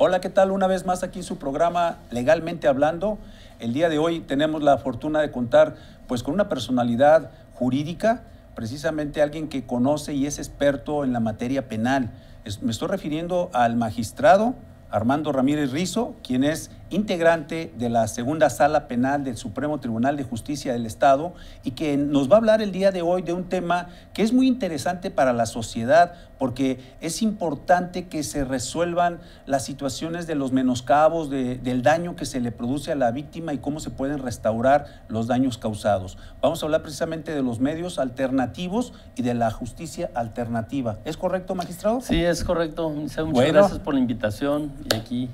Hola, ¿qué tal? Una vez más aquí en su programa Legalmente Hablando. El día de hoy tenemos la fortuna de contar pues con una personalidad jurídica, precisamente alguien que conoce y es experto en la materia penal. Me estoy refiriendo al magistrado Armando Ramírez Rizo, quien es integrante de la Segunda Sala Penal del Supremo Tribunal de Justicia del Estado y que nos va a hablar el día de hoy de un tema que es muy interesante para la sociedad porque es importante que se resuelvan las situaciones de los menoscabos, del daño que se le produce a la víctima y cómo se pueden restaurar los daños causados. Vamos a hablar precisamente de los medios alternativos y de la justicia alternativa. ¿Es correcto, magistrado? Sí, es correcto. Muchas gracias por la invitación y aquí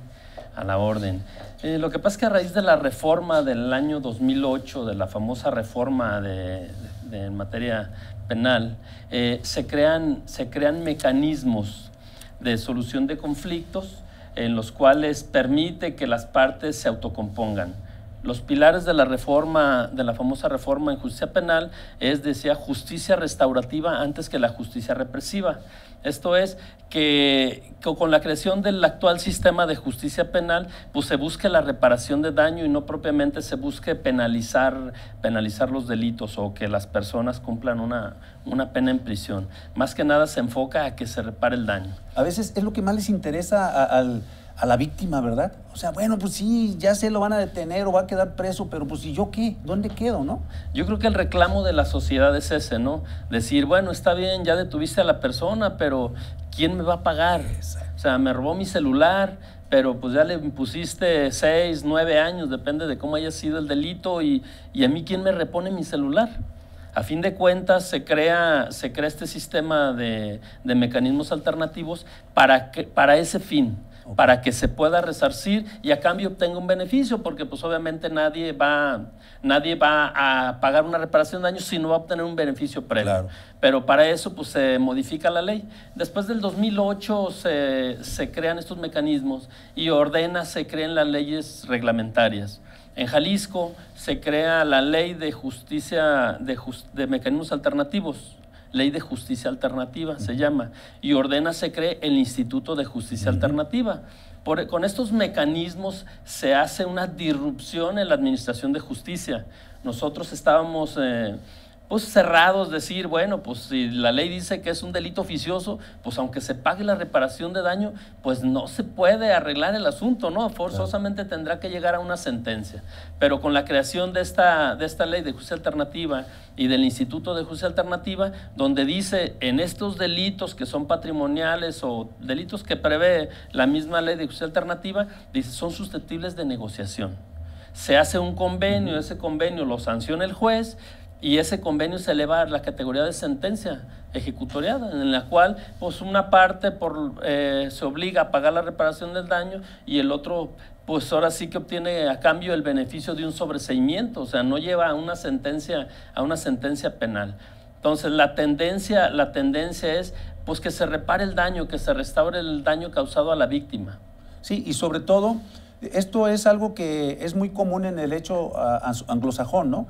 a la orden. Lo que pasa es que a raíz de la reforma del año 2008, de la famosa reforma en materia penal, se crean mecanismos de solución de conflictos en los cuales permite que las partes se autocompongan. Los pilares de la reforma, de la famosa reforma en justicia penal, decía, justicia restaurativa antes que la justicia represiva. Esto es que con la creación del actual sistema de justicia penal, pues se busque la reparación de daño y no propiamente se busque penalizar los delitos o que las personas cumplan una pena en prisión. Más que nada se enfoca a que se repare el daño. A veces es lo que más les interesa a la víctima, ¿verdad? O sea, bueno, pues sí, ya se lo van a detener o va a quedar preso, pero pues ¿y yo qué? ¿Dónde quedo, no? Yo creo que el reclamo de la sociedad es ese, ¿no? Decir, bueno, está bien, ya detuviste a la persona, pero ¿quién me va a pagar? Exacto. O sea, me robó mi celular, pero pues ya le impusiste 6, 9 años, depende de cómo haya sido el delito, y a mí ¿quién me repone mi celular? A fin de cuentas se crea este sistema de mecanismos alternativos para ese fin. Okay. Para que se pueda resarcir y a cambio obtenga un beneficio, porque pues obviamente nadie va a pagar una reparación de daños si no va a obtener un beneficio previo. Claro. Pero para eso pues se modifica la ley. Después del 2008 se crean estos mecanismos y se crean las leyes reglamentarias. En Jalisco se crea la ley de justicia de mecanismos alternativos. Ley de Justicia Alternativa se llama, y se cree el Instituto de Justicia Alternativa. Con estos mecanismos se hace una disrupción en la administración de justicia. Nosotros estábamos pues cerrados, decir, bueno, pues si la ley dice que es un delito oficioso, pues aunque se pague la reparación de daño, pues no se puede arreglar el asunto, ¿no? Forzosamente tendrá que llegar a una sentencia. Pero con la creación de esta ley de justicia alternativa y del Instituto de Justicia Alternativa, donde dice en estos delitos que son patrimoniales o delitos que prevé la misma ley de justicia alternativa, dice son susceptibles de negociación. Se hace un convenio, ese convenio lo sanciona el juez, y ese convenio se eleva a la categoría de sentencia ejecutoriada, en la cual pues una parte se obliga a pagar la reparación del daño y el otro pues ahora sí que obtiene a cambio el beneficio de un sobreseimiento, o sea, no lleva a una sentencia penal. Entonces la tendencia es pues que se repare el daño, que se restaure el daño causado a la víctima. Sí, y sobre todo, esto es algo que es muy común en el hecho anglosajón, ¿no?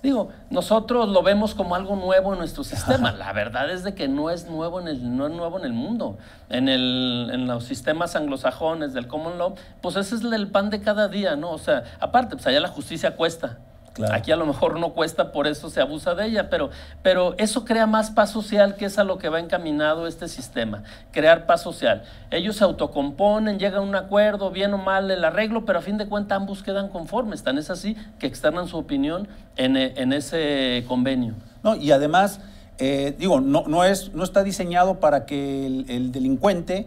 Digo, nosotros lo vemos como algo nuevo en nuestro sistema. La verdad es de que no es nuevo en el mundo. En los sistemas anglosajones del common law, pues ese es el pan de cada día, ¿no? O sea, aparte, pues allá la justicia cuesta. Claro. Aquí a lo mejor no cuesta, por eso se abusa de ella, pero eso crea más paz social, que es a lo que va encaminado este sistema, crear paz social. Ellos se autocomponen, llegan a un acuerdo, bien o mal el arreglo, pero a fin de cuentas ambos quedan conformes. Tan es así que externan su opinión en ese convenio. No, y además, no está diseñado para que el delincuente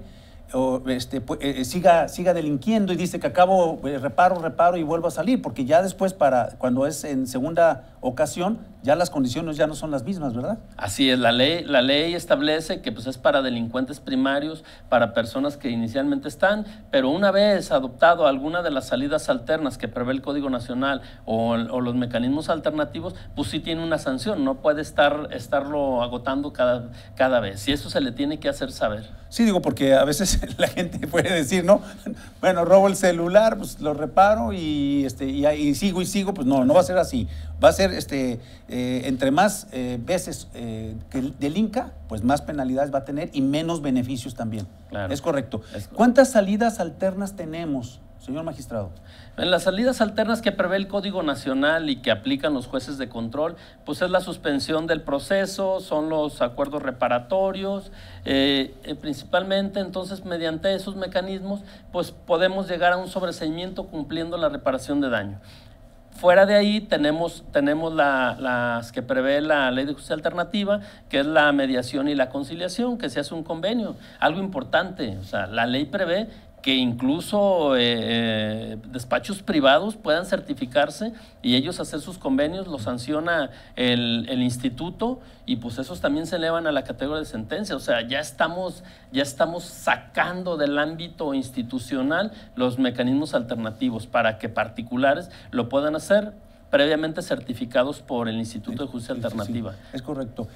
siga delinquiendo y dice que acabo, reparo y vuelvo a salir, porque ya después cuando es en segunda ocasión ya las condiciones ya no son las mismas, ¿verdad? Así es, la ley establece que pues es para delincuentes primarios, para personas que inicialmente están, pero una vez adoptado alguna de las salidas alternas que prevé el Código Nacional o los mecanismos alternativos, pues sí tiene una sanción, no puede estarlo agotando cada vez, y eso se le tiene que hacer saber. Sí, digo, porque a veces la gente puede decir, ¿no? Bueno, robo el celular, pues lo reparo y sigo, pues no va a ser así. va a ser, entre más veces que delinca, pues más penalidades va a tener y menos beneficios también. Claro. Es correcto. Es correcto. ¿Cuántas salidas alternas tenemos, señor magistrado? En las salidas alternas que prevé el Código Nacional y que aplican los jueces de control, pues es la suspensión del proceso, son los acuerdos reparatorios, principalmente. Entonces, mediante esos mecanismos, pues podemos llegar a un sobreseimiento cumpliendo la reparación de daño. Fuera de ahí tenemos las que prevé la Ley de Justicia Alternativa, que es la mediación y la conciliación, que se hace un convenio. Algo importante, o sea, la ley prevé que incluso despachos privados puedan certificarse y ellos hacer sus convenios, los sanciona el instituto, y pues esos también se elevan a la categoría de sentencia. O sea, ya estamos sacando del ámbito institucional los mecanismos alternativos para que particulares lo puedan hacer, previamente certificados por el Instituto de Justicia Alternativa. Sí, es correcto.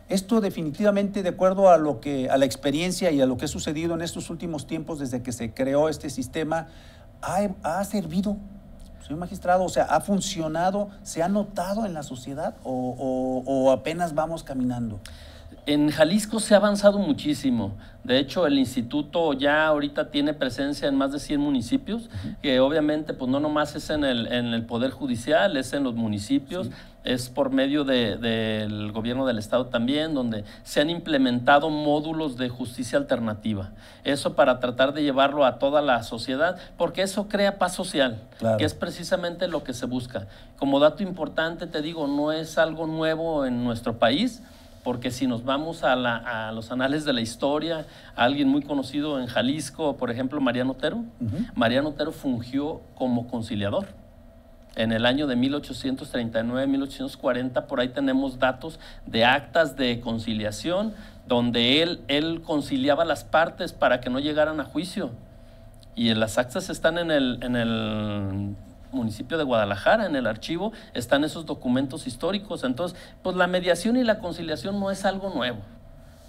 Esto definitivamente, de acuerdo a la experiencia y a lo que ha sucedido en estos últimos tiempos desde que se creó este sistema, ha servido, señor magistrado, o sea, ha funcionado, se ha notado en la sociedad o apenas vamos caminando. En Jalisco se ha avanzado muchísimo. De hecho, el instituto ya ahorita tiene presencia en más de 100 municipios, que obviamente pues no nomás es en el Poder Judicial, es en los municipios, sí. Es por medio del gobierno del estado también, donde se han implementado módulos de justicia alternativa. Eso para tratar de llevarlo a toda la sociedad, porque eso crea paz social, claro, que es precisamente lo que se busca. Como dato importante, te digo, no es algo nuevo en nuestro país, porque si nos vamos a los anales de la historia, a alguien muy conocido en Jalisco, por ejemplo, Mariano Otero. Mariano Otero fungió como conciliador. En el año de 1839, 1840, por ahí tenemos datos de actas de conciliación, donde él conciliaba las partes para que no llegaran a juicio. Y en las actas están en el municipio de Guadalajara, en el archivo, están esos documentos históricos. Entonces, pues la mediación y la conciliación no es algo nuevo,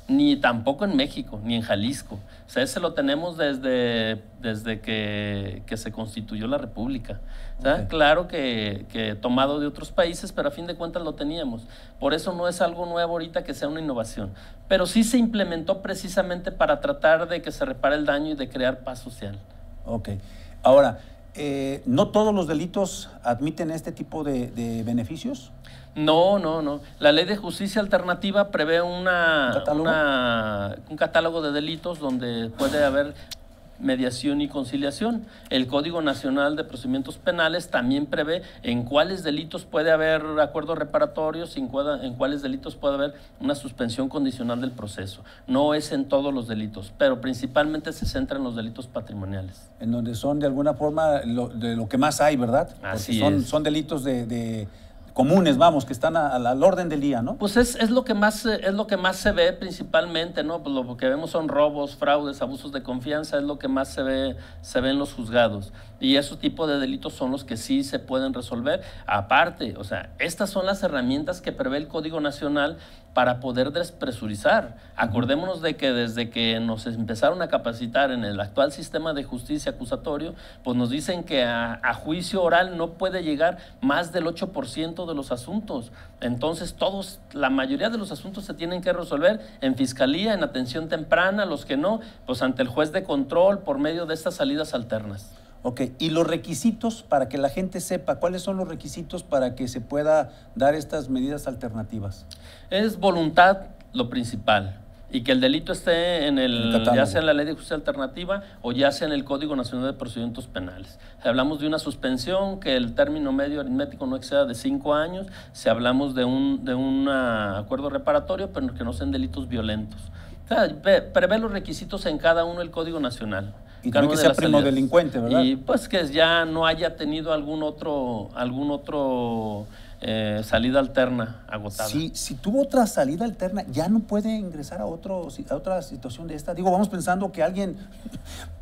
ni tampoco en México, ni en Jalisco. O sea, ese lo tenemos desde que se constituyó la República. O sea, okay, claro que tomado de otros países, pero a fin de cuentas lo teníamos. Por eso no es algo nuevo ahorita que sea una innovación. Pero sí se implementó precisamente para tratar de que se repare el daño y de crear paz social. Ok. Ahora, ¿no todos los delitos admiten este tipo de beneficios? No. La Ley de Justicia Alternativa prevé un catálogo de delitos donde puede haber mediación y conciliación. El Código Nacional de Procedimientos Penales también prevé en cuáles delitos puede haber acuerdos reparatorios, en cuáles delitos puede haber una suspensión condicional del proceso. No es en todos los delitos, pero principalmente se centra en los delitos patrimoniales. En donde son de alguna forma de lo que más hay, ¿verdad? Así son delitos comunes, vamos, que están al orden del día, ¿no? Pues es lo que más se ve principalmente, ¿no? Pues lo que vemos son robos, fraudes, abusos de confianza, es lo que más se ve en los juzgados. Y esos tipos de delitos son los que sí se pueden resolver. Aparte, o sea, estas son las herramientas que prevé el Código Nacional para poder despresurizar. Acordémonos de que desde que nos empezaron a capacitar en el actual sistema de justicia acusatorio, pues nos dicen que a juicio oral no puede llegar más del 8% de los asuntos. Entonces la mayoría de los asuntos se tienen que resolver en fiscalía, en atención temprana, los que no, pues ante el juez de control por medio de estas salidas alternas. Ok, y los requisitos para que la gente sepa, ¿cuáles son los requisitos para que se pueda dar estas medidas alternativas? Es voluntad lo principal, y que el delito esté ya sea en la Ley de Justicia Alternativa o ya sea en el Código Nacional de Procedimientos Penales. Si hablamos de una suspensión, que el término medio aritmético no exceda de 5 años, si hablamos de un acuerdo reparatorio, pero que no sean delitos violentos. O sea, prevé los requisitos en cada uno del Código Nacional. Y también que sea primo delincuente, ¿verdad? Y pues que ya no haya tenido algún otro salida alterna agotada. Si tuvo otra salida alterna, ya no puede ingresar a otra situación de esta. Digo, vamos pensando que alguien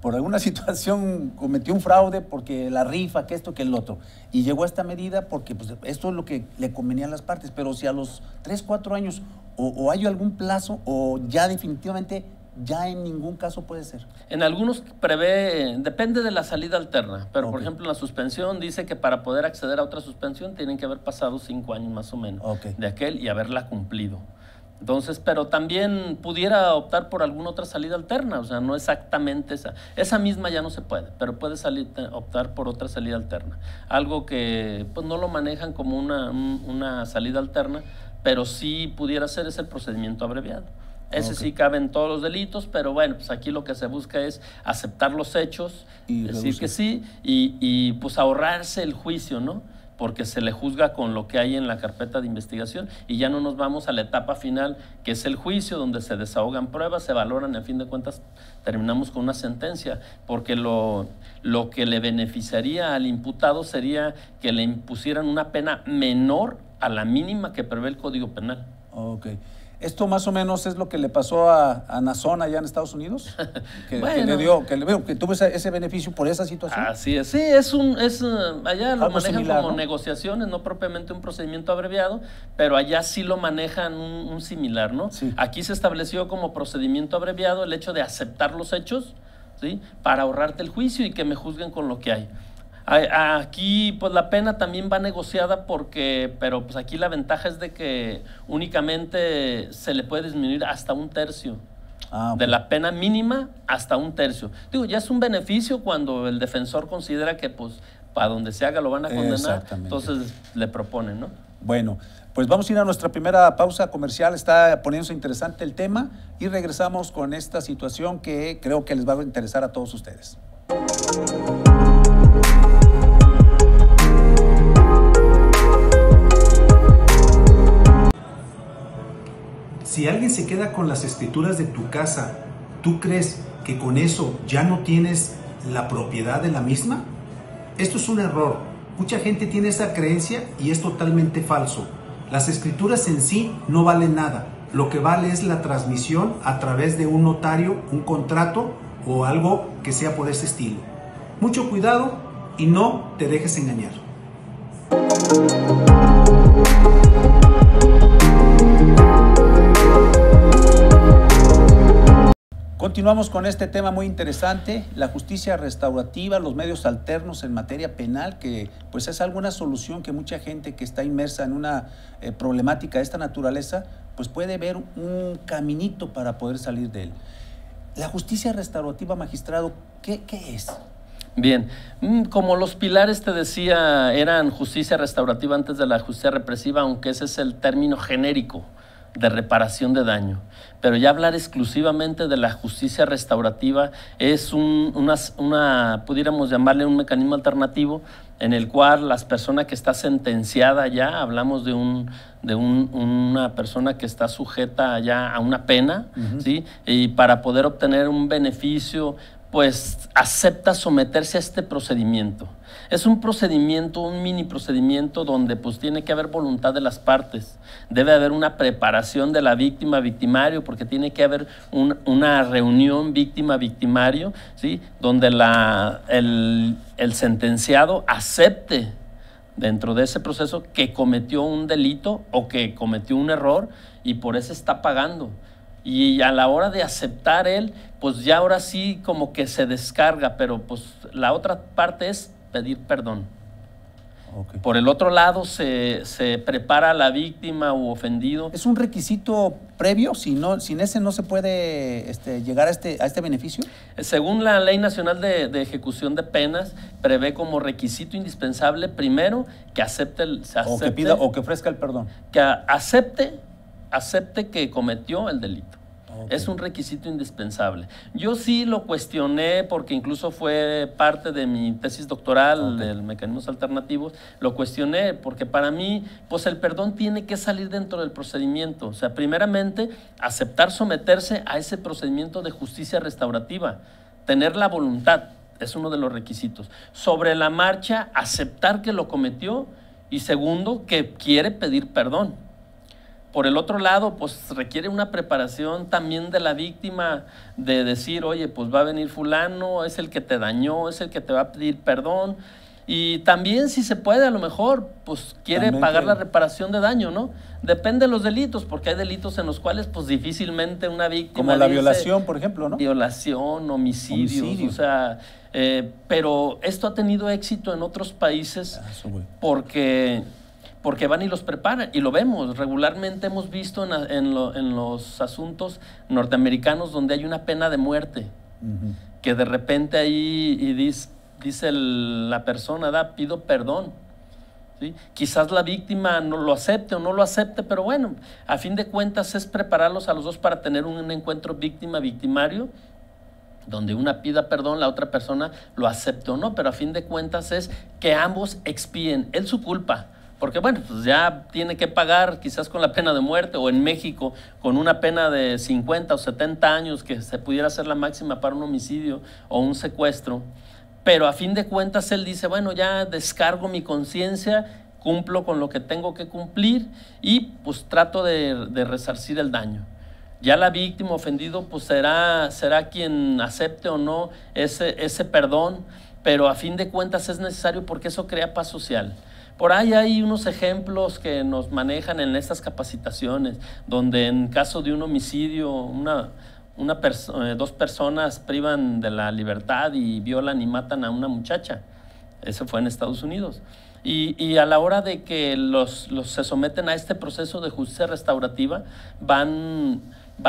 por alguna situación cometió un fraude, porque la rifa, que esto, que el otro, y llegó a esta medida porque pues, esto es lo que le convenía a las partes. Pero si a los 3, 4 años o hay algún plazo o ya definitivamente ya en ningún caso puede ser. En algunos prevé, depende de la salida alterna, pero por Ok. ejemplo en la suspensión dice que para poder acceder a otra suspensión tienen que haber pasado 5 años más o menos Ok. de aquel y haberla cumplido. Entonces, pero también pudiera optar por alguna otra salida alterna, o sea, no exactamente esa. Esa misma ya no se puede, pero puede optar por otra salida alterna. Algo que pues no lo manejan como una salida alterna, pero sí pudiera ser es el procedimiento abreviado. Ese sí cabe en todos los delitos, pero bueno, pues aquí lo que se busca es aceptar los hechos, Y decir reducir. que sí y pues ahorrarse el juicio, ¿no? Porque se le juzga con lo que hay en la carpeta de investigación y ya no nos vamos a la etapa final, que es el juicio, donde se desahogan pruebas, se valoran y a fin de cuentas terminamos con una sentencia, porque lo que le beneficiaría al imputado sería que le impusieran una pena menor a la mínima que prevé el Código Penal. Ok. ¿Esto más o menos es lo que le pasó a Nazón allá en Estados Unidos? Bueno. Que tuvo ese beneficio por esa situación. Así es, sí, allá lo Algo manejan similar, como ¿no? negociaciones, no propiamente un procedimiento abreviado, pero allá sí lo manejan un similar, ¿no? Sí. Aquí se estableció como procedimiento abreviado el hecho de aceptar los hechos, ¿sí? Para ahorrarte el juicio y que me juzguen con lo que hay. Aquí pues la pena también va negociada pero pues aquí la ventaja es de que únicamente se le puede disminuir hasta 1/3. Ok. De la pena mínima hasta 1/3. Digo, ya es un beneficio cuando el defensor considera que pues para donde se haga lo van a condenar, Exactamente. entonces le proponen, ¿no? Bueno, pues vamos a ir a nuestra primera pausa comercial. Está poniéndose interesante el tema y regresamos con esta situación que creo que les va a interesar a todos ustedes. Si alguien se queda con las escrituras de tu casa, ¿tú crees que con eso ya no tienes la propiedad de la misma? Esto es un error. Mucha gente tiene esa creencia y es totalmente falso. Las escrituras en sí no valen nada. Lo que vale es la transmisión a través de un notario, un contrato o algo que sea por ese estilo. Mucho cuidado y no te dejes engañar. Continuamos con este tema muy interesante, la justicia restaurativa, los medios alternos en materia penal, que pues es alguna solución que mucha gente que está inmersa en una problemática de esta naturaleza, pues puede ver un caminito para poder salir de él. La justicia restaurativa, magistrado, ¿qué es? Bien, como los pilares te decía eran justicia restaurativa antes de la justicia represiva, aunque ese es el término genérico de reparación de daño. Pero ya hablar exclusivamente de la justicia restaurativa es pudiéramos llamarle un mecanismo alternativo en el cual las personas que está sentenciada ya, hablamos de una persona que está sujeta ya a una pena, ¿sí? Y para poder obtener un beneficio, pues acepta someterse a este procedimiento. Es un procedimiento, un mini procedimiento donde pues tiene que haber voluntad de las partes. Debe haber una preparación de la víctima, victimario, porque tiene que haber una reunión víctima-victimario, ¿sí? Donde el sentenciado acepte dentro de ese proceso que cometió un delito o que cometió un error y por eso está pagando. Y a la hora de aceptar él, pues ya ahora sí como que se descarga, pero pues la otra parte es pedir perdón. Okay. Por el otro lado se prepara a la víctima u ofendido. ¿Es un requisito previo? Sin ese no se puede llegar a este beneficio. Según la Ley Nacional de Ejecución de Penas, prevé como requisito indispensable primero que acepte o que pida o que ofrezca el perdón. Que acepte que cometió el delito. Okay. Es un requisito indispensable. Yo sí lo cuestioné porque incluso fue parte de mi tesis doctoral de mecanismos alternativos. Lo cuestioné porque para mí, pues el perdón tiene que salir dentro del procedimiento. O sea, primeramente, aceptar someterse a ese procedimiento de justicia restaurativa. Tener la voluntad es uno de los requisitos. Sobre la marcha, aceptar que lo cometió y segundo, que quiere pedir perdón. Por el otro lado, pues requiere una preparación también de la víctima de decir, oye, pues va a venir fulano, es el que te dañó, es el que te va a pedir perdón. Y también, si se puede, a lo mejor, pues quiere También pagar creo. la reparación de daño, ¿no? Depende de los delitos, porque hay delitos en los cuales, pues difícilmente una víctima Como la dice, violación, por ejemplo, ¿no? violación, homicidios, Homicidio. o sea, pero esto ha tenido éxito en otros países Eso, güey. porque van y los preparan, y lo vemos, regularmente hemos visto en los asuntos norteamericanos donde hay una pena de muerte, Ujú. que de repente ahí y dice la persona, pido perdón. ¿Sí? Quizás la víctima no lo acepte o no lo acepte, pero bueno, a fin de cuentas es prepararlos a los dos para tener un encuentro víctima-victimario, donde una pida perdón, la otra persona lo acepte o no, pero a fin de cuentas es que ambos expíen él su culpa, porque bueno, pues ya tiene que pagar quizás con la pena de muerte, o en México con una pena de 50 o 70 años, que se pudiera ser la máxima para un homicidio o un secuestro. Pero a fin de cuentas él dice, bueno, ya descargo mi conciencia, cumplo con lo que tengo que cumplir y pues trato de resarcir el daño. Ya la víctima ofendido pues será quien acepte o no ese perdón, pero a fin de cuentas es necesario porque eso crea paz social. Por ahí hay unos ejemplos que nos manejan en estas capacitaciones, donde en caso de un homicidio, dos personas privan de la libertad y violan y matan a una muchacha. Eso fue en Estados Unidos. Y a la hora de que se someten a este proceso de justicia restaurativa, van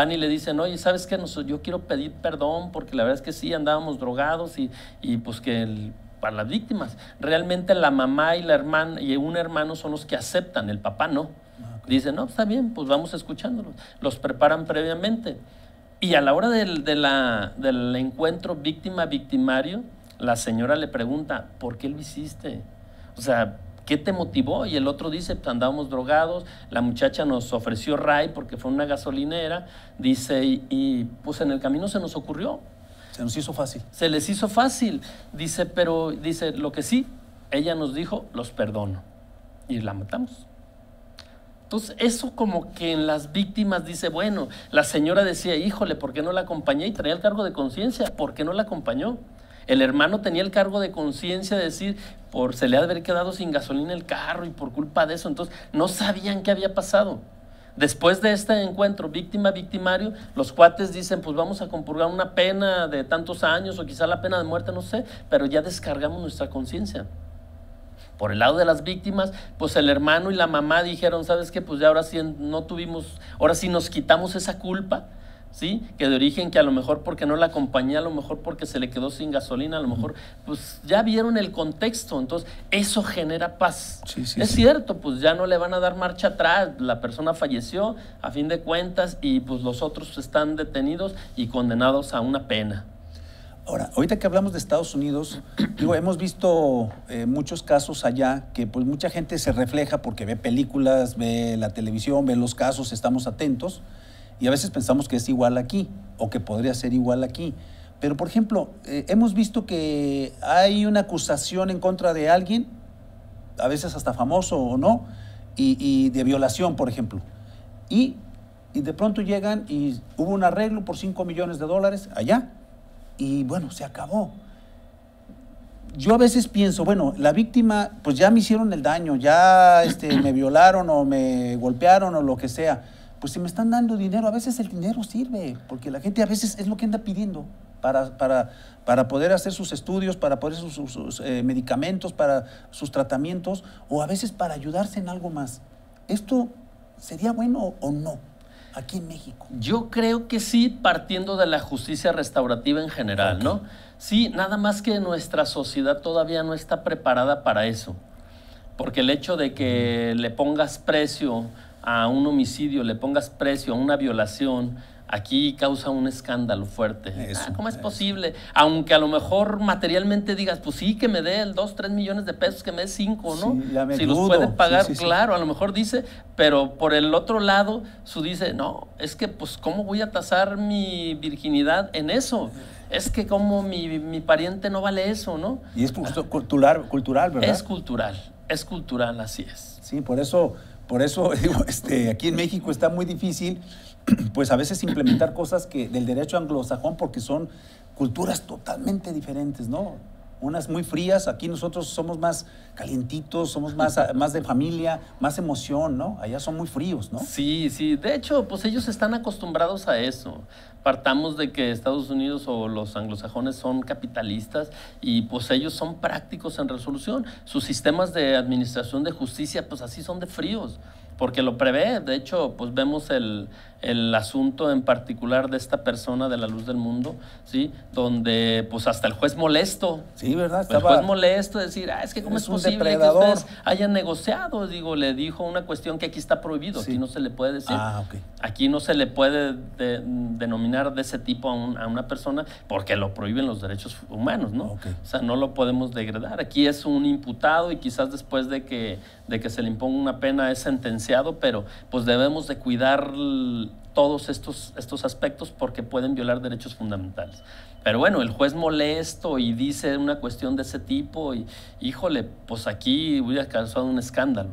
y le dicen, oye, ¿sabes qué? Yo quiero pedir perdón porque la verdad es que sí, andábamos drogados y pues que para las víctimas, realmente la mamá y la hermana y un hermano son los que aceptan, el papá no. Dicen, no, está bien, pues vamos escuchándolos. Los preparan previamente. Y a la hora del encuentro víctima-victimario, la señora le pregunta, ¿por qué lo hiciste? O sea, ¿qué te motivó? Y el otro dice, pues andábamos drogados, la muchacha nos ofreció ray porque fue una gasolinera, dice, y pues en el camino se nos ocurrió. Se nos hizo fácil. Se les hizo fácil, dice, pero dice, lo que sí, ella nos dijo, los perdono. Y la matamos. Entonces, eso como que en las víctimas dice, bueno, la señora decía, híjole, ¿por qué no la acompañé? Y traía el cargo de conciencia, ¿por qué no la acompañó? El hermano tenía el cargo de conciencia de decir, se le ha de haber quedado sin gasolina el carro y por culpa de eso. Entonces, no sabían qué había pasado. Después de este encuentro víctima-victimario, los cuates dicen, pues vamos a compurgar una pena de tantos años o quizá la pena de muerte, no sé, pero ya descargamos nuestra conciencia. Por el lado de las víctimas, pues el hermano y la mamá dijeron, ¿sabes qué? Pues ya ahora sí ahora sí nos quitamos esa culpa, ¿sí? Que de origen, que a lo mejor porque no la acompañé, a lo mejor porque se le quedó sin gasolina, a lo mejor, pues ya vieron el contexto, entonces eso genera paz. Sí, sí, es sí. cierto, pues ya no le van a dar marcha atrás, la persona falleció a fin de cuentas y pues los otros están detenidos y condenados a una pena. Ahora, ahorita que hablamos de Estados Unidos, digo, hemos visto muchos casos allá que pues mucha gente se refleja porque ve películas, ve la televisión, ve los casos, estamos atentos y a veces pensamos que es igual aquí o que podría ser igual aquí. Pero, por ejemplo, hemos visto que hay una acusación en contra de alguien, a veces hasta famoso o no, y de violación, por ejemplo. Y de pronto llegan y hubo un arreglo por $5 millones allá. Y bueno, se acabó. Yo a veces pienso, bueno, la víctima, pues ya me hicieron el daño, ya me violaron o me golpearon o lo que sea. Pues si me están dando dinero, a veces el dinero sirve, porque la gente a veces es lo que anda pidiendo para poder hacer sus estudios, para poder sus medicamentos, para sus tratamientos, o a veces para ayudarse en algo más. ¿Esto sería bueno o no aquí en México? Yo creo que sí, partiendo de la justicia restaurativa en general, ¿no? Sí, nada más que nuestra sociedad todavía no está preparada para eso. Porque el hecho de que le pongas precio a un homicidio, le pongas precio a una violación, aquí causa un escándalo fuerte. ¿Cómo es posible? Aunque a lo mejor materialmente digas, pues sí, que me dé el 2, 3 millones de pesos, que me dé 5, ¿no? Sí, si los puede pagar, sí, claro, a lo mejor dice, pero por el otro lado, dice, no, es que pues ¿cómo voy a tasar mi virginidad en eso? Es que como mi pariente no vale eso, ¿no? Y es cultural, ¿verdad? Es cultural, así es. Sí, por eso digo, aquí en México está muy difícil, pues a veces implementar cosas del derecho anglosajón porque son culturas totalmente diferentes, ¿no? unas muy frías. Aquí nosotros somos más calientitos, somos más, más de familia, más emoción, ¿no? Allá son muy fríos, ¿no? Sí, sí. De hecho, pues ellos están acostumbrados a eso. Partamos de que Estados Unidos o los anglosajones son capitalistas y pues ellos son prácticos en resolución. Sus sistemas de administración de justicia, pues así son de fríos, porque lo prevé. De hecho, pues vemos el asunto en particular de esta persona de La Luz del Mundo, ¿sí? Donde pues hasta el juez molesto. Sí, ¿verdad? El juez molesto, decir, es que cómo es posible depredador. que ustedes hayan negociado. Digo, le dijo una cuestión que aquí está prohibido, sí. Aquí no se le puede decir. Ok. Aquí no se le puede denominar de ese tipo a una persona porque lo prohíben los derechos humanos, ¿no? Okay. O sea, no lo podemos degradar. Aquí es un imputado y quizás después de que se le imponga una pena es sentenciado, pero pues debemos de cuidar todos estos aspectos porque pueden violar derechos fundamentales. Pero bueno, el juez molesto y dice una cuestión de ese tipo y híjole, pues aquí hubiera causado un escándalo.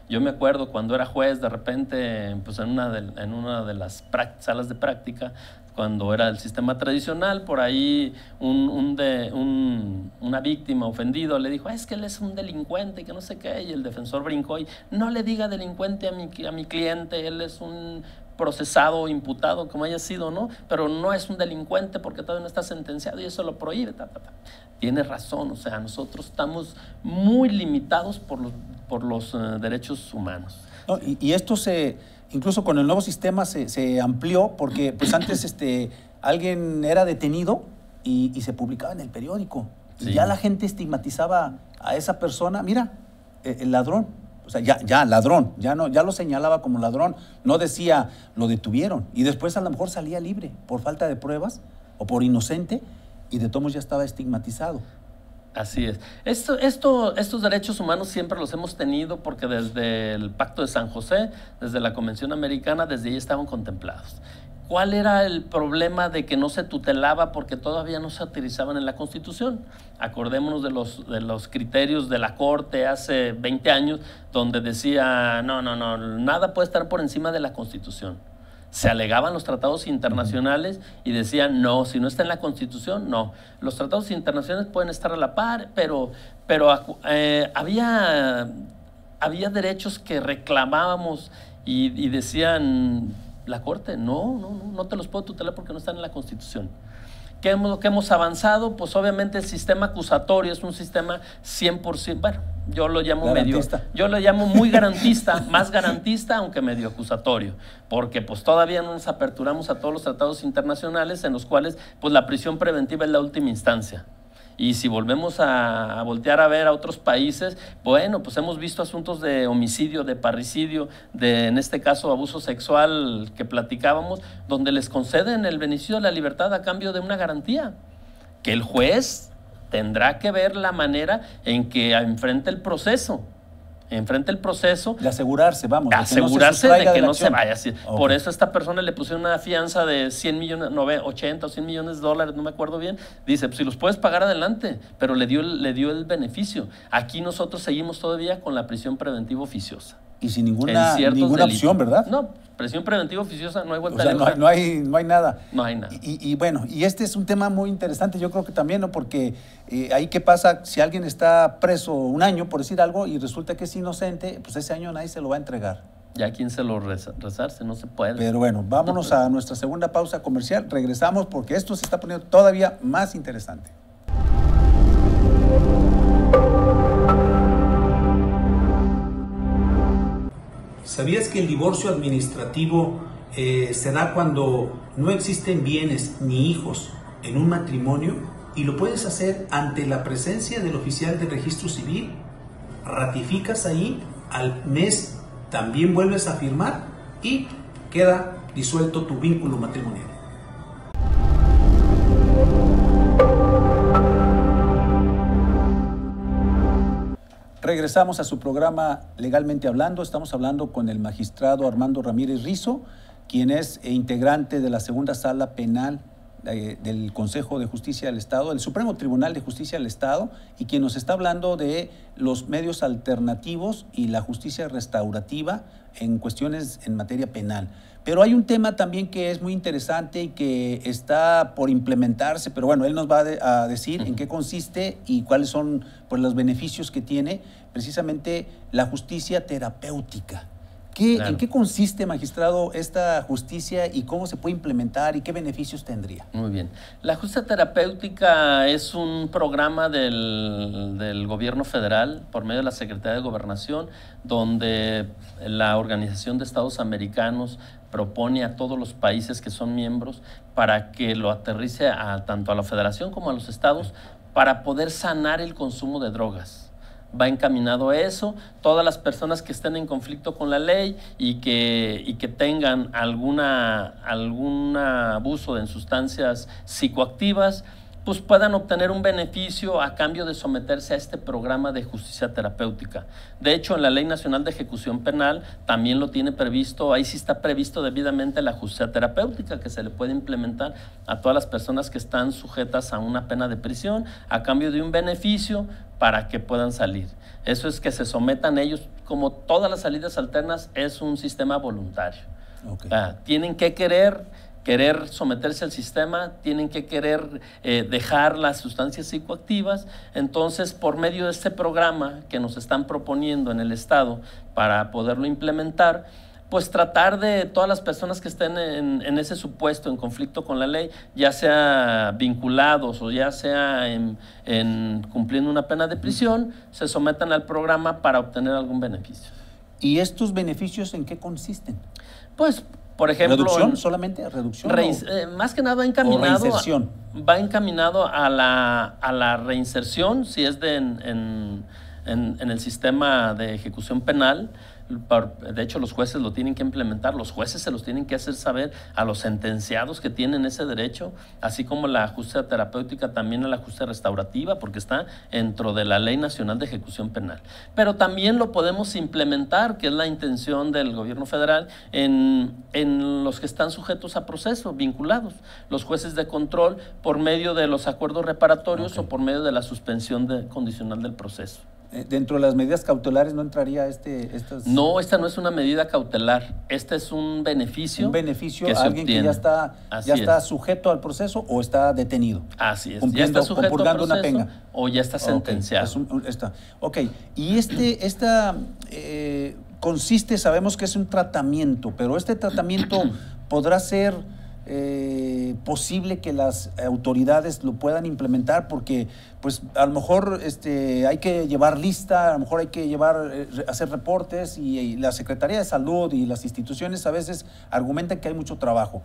Yo me acuerdo cuando era juez, de repente, pues en una de las salas de práctica, cuando era el sistema tradicional, por ahí una víctima ofendido le dijo, es que él es un delincuente, que no sé qué, y el defensor brincó y no le diga delincuente a mi cliente, él es un procesado o imputado, como haya sido, ¿no? Pero no es un delincuente porque todavía no está sentenciado y eso lo prohíbe. Tiene razón, o sea, nosotros estamos muy limitados por los derechos humanos. No, y esto incluso con el nuevo sistema se amplió porque pues antes alguien era detenido y se publicaba en el periódico. Sí. Y ya la gente estigmatizaba a esa persona, mira, el ladrón. O sea, ya ladrón, ya lo señalaba como ladrón, no decía lo detuvieron y después a lo mejor salía libre por falta de pruebas o por inocente y de todos modos ya estaba estigmatizado. Así es. Estos derechos humanos siempre los hemos tenido porque desde el Pacto de San José, desde la Convención Americana, desde ahí estaban contemplados. ¿Cuál era el problema de que no se tutelaba porque todavía no se utilizaban en la Constitución? Acordémonos de los criterios de la Corte hace 20 años, donde decía, no, nada puede estar por encima de la Constitución. Se alegaban los tratados internacionales y decían, no, si no está en la Constitución, no. Los tratados internacionales pueden estar a la par, pero había derechos que reclamábamos y decían, la Corte, no te los puedo tutelar porque no están en la Constitución. ¿Qué hemos avanzado? Pues obviamente el sistema acusatorio es un sistema 100%, bueno, yo lo llamo muy garantista, más garantista, aunque medio acusatorio, porque pues todavía no nos aperturamos a todos los tratados internacionales en los cuales pues la prisión preventiva es la última instancia. Y si volvemos a voltear a ver a otros países, bueno, pues hemos visto asuntos de homicidio, de parricidio, en este caso abuso sexual que platicábamos, donde les conceden el beneficio de la libertad a cambio de una garantía, que el juez tendrá que ver la manera en que enfrente el proceso. De asegurarse, vamos. Asegurarse de que no se vaya. Okay. Por eso a esta persona le pusieron una fianza de 100 millones, 80 o 100 millones de dólares, no me acuerdo bien. Dice, pues si los puedes pagar adelante, pero le dio el beneficio. Aquí nosotros seguimos todavía con la prisión preventiva oficiosa. Y sin ninguna opción, ¿verdad? No, prisión preventiva oficiosa, no hay vuelta. O sea, no hay nada. No hay nada. Y bueno, y este es un tema muy interesante, yo creo que también, ¿no? Porque ahí qué pasa si alguien está preso un año, por decir algo, y resulta que es inocente, pues ese año nadie se lo va a entregar. Ya quién se lo rezarse, no se puede. Pero bueno, vámonos a nuestra segunda pausa comercial, regresamos porque esto se está poniendo todavía más interesante. ¿Sabías que el divorcio administrativo se da cuando no existen bienes ni hijos en un matrimonio y lo puedes hacer ante la presencia del oficial de registro civil? Ratificas ahí, al mes también vuelves a firmar y queda disuelto tu vínculo matrimonial. Regresamos a su programa Legalmente Hablando. Estamos hablando con el magistrado Armando Ramírez Rizo, quien es integrante de la segunda sala penal del Consejo de Justicia del Estado, del Supremo Tribunal de Justicia del Estado, y quien nos está hablando de los medios alternativos y la justicia restaurativa en cuestiones en materia penal. Pero hay un tema también que es muy interesante y que está por implementarse, pero bueno, él nos va a decir en qué consiste y cuáles son pues, los beneficios que tiene precisamente la justicia terapéutica. Claro. ¿En qué consiste, magistrado, esta justicia y cómo se puede implementar y qué beneficios tendría? Muy bien. La justicia terapéutica es un programa del gobierno federal por medio de la Secretaría de Gobernación, donde la Organización de Estados Americanos propone a todos los países que son miembros para que lo aterrice tanto a la federación como a los estados para poder sanar el consumo de drogas. Va encaminado a eso. Todas las personas que estén en conflicto con la ley y que tengan algún abuso de sustancias psicoactivas, pues puedan obtener un beneficio a cambio de someterse a este programa de justicia terapéutica. De hecho, en la Ley Nacional de Ejecución Penal también lo tiene previsto, ahí sí está previsto debidamente la justicia terapéutica que se le puede implementar a todas las personas que están sujetas a una pena de prisión a cambio de un beneficio para que puedan salir. Eso es que se sometan ellos, como todas las salidas alternas, es un sistema voluntario. Okay. Tienen que querer someterse al sistema, tienen que querer dejar las sustancias psicoactivas. Entonces, por medio de este programa que nos están proponiendo en el Estado para poderlo implementar, pues tratar de todas las personas que estén en ese supuesto, en conflicto con la ley, ya sea vinculados o ya sea en cumpliendo una pena de prisión, se sometan al programa para obtener algún beneficio. ¿Y estos beneficios en qué consisten? Pues, por ejemplo, ¿reducción solamente? ¿Reducción? Más que nada va encaminado, reinserción. A la reinserción, si es en el sistema de ejecución penal. De hecho, los jueces lo tienen que implementar, los jueces se los tienen que hacer saber a los sentenciados que tienen ese derecho, así como la justicia terapéutica también a la justicia restaurativa, porque está dentro de la Ley Nacional de Ejecución Penal. Pero también lo podemos implementar, que es la intención del gobierno federal, en los que están sujetos a proceso, vinculados, los jueces de control por medio de los acuerdos reparatorios o por medio de la suspensión condicional del proceso. ¿Dentro de las medidas cautelares no entraría estas? No, esta no es una medida cautelar, este es un beneficio. Un beneficio a alguien que ya está sujeto al proceso o está detenido. Así es, ya está sujeto al proceso una pena. O ya está sentenciado. Ok, y consiste, sabemos que es un tratamiento, pero este tratamiento podrá ser posible que las autoridades lo puedan implementar, porque pues a lo mejor hay que llevar lista, a lo mejor hay que hacer reportes y la Secretaría de Salud y las instituciones a veces argumentan que hay mucho trabajo.